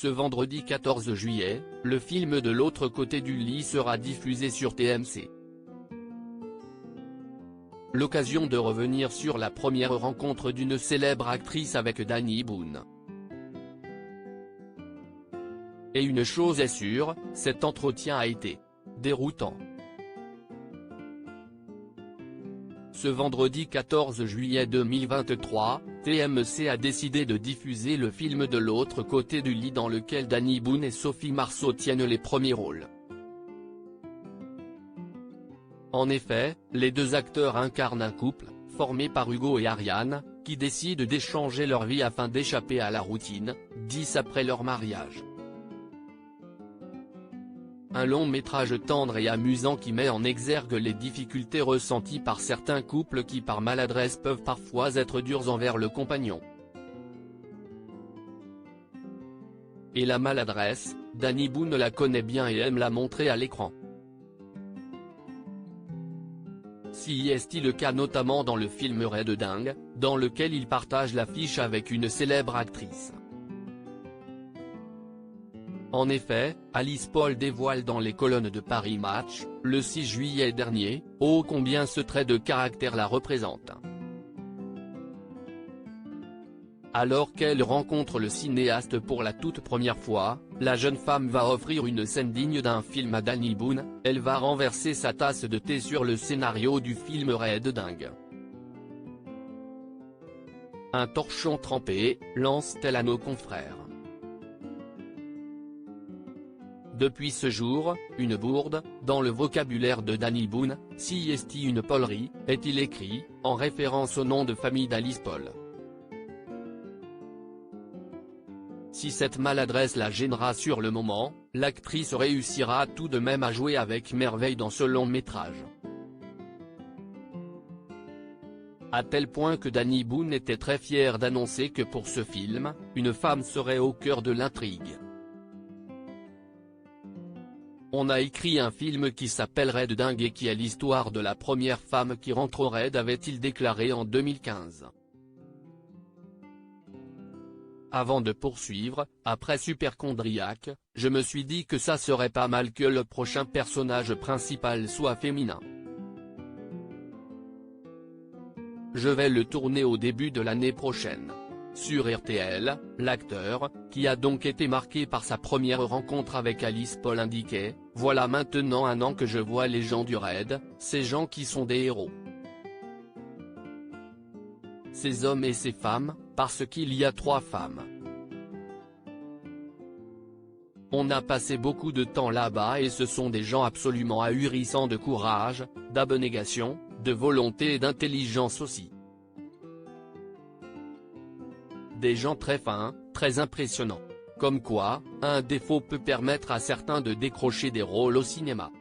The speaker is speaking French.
Ce vendredi 14 juillet, le film De l'autre côté du lit sera diffusé sur TMC. L'occasion de revenir sur la première rencontre d'une célèbre actrice avec Danny Boone. Et une chose est sûre, cet entretien a été déroutant. Ce vendredi 14 juillet 2023, TMC a décidé de diffuser le film De l'autre côté du lit dans lequel Danny Boone et Sophie Marceau tiennent les premiers rôles. En effet, les deux acteurs incarnent un couple, formé par Hugo et Ariane, qui décident d'échanger leur vie afin d'échapper à la routine, 10 après leur mariage. Un long métrage tendre et amusant qui met en exergue les difficultés ressenties par certains couples qui par maladresse peuvent parfois être durs envers le compagnon. Et la maladresse, Danny Boone la connaît bien et aime la montrer à l'écran. Si est le cas notamment dans le film Ray de dingue, dans lequel il partage l'affiche avec une célèbre actrice. En effet, Alice Paul dévoile dans les colonnes de Paris Match, le 6 juillet dernier, ô combien ce trait de caractère la représente. Alors qu'elle rencontre le cinéaste pour la toute première fois, la jeune femme va offrir une scène digne d'un film à Danny Boone, elle va renverser sa tasse de thé sur le scénario du film Ray de dingue. Un torchon trempé, lance-t-elle à nos confrères. Depuis ce jour, une bourde, dans le vocabulaire de Danny Boone, si est une polerie, est-il écrit, en référence au nom de famille d'Alice Paul. Si cette maladresse la gênera sur le moment, l'actrice réussira tout de même à jouer avec merveille dans ce long métrage. À tel point que Danny Boone était très fier d'annoncer que pour ce film, une femme serait au cœur de l'intrigue. On a écrit un film qui s'appellerait de dingue et qui est l'histoire de la première femme qui rentre au raid, avait-il déclaré en 2015. Avant de poursuivre, après Superchondriac, je me suis dit que ça serait pas mal que le prochain personnage principal soit féminin. Je vais le tourner au début de l'année prochaine. Sur RTL, l'acteur, qui a donc été marqué par sa première rencontre avec Alice Paul indiquait, « Voilà maintenant 1 an que je vois les gens du raid, ces gens qui sont des héros. Ces hommes et ces femmes, parce qu'il y a 3 femmes. On a passé beaucoup de temps là-bas et ce sont des gens absolument ahurissants de courage, d'abnégation, de volonté et d'intelligence aussi. Des gens très fins, très impressionnants. Comme quoi, un défaut peut permettre à certains de décrocher des rôles au cinéma.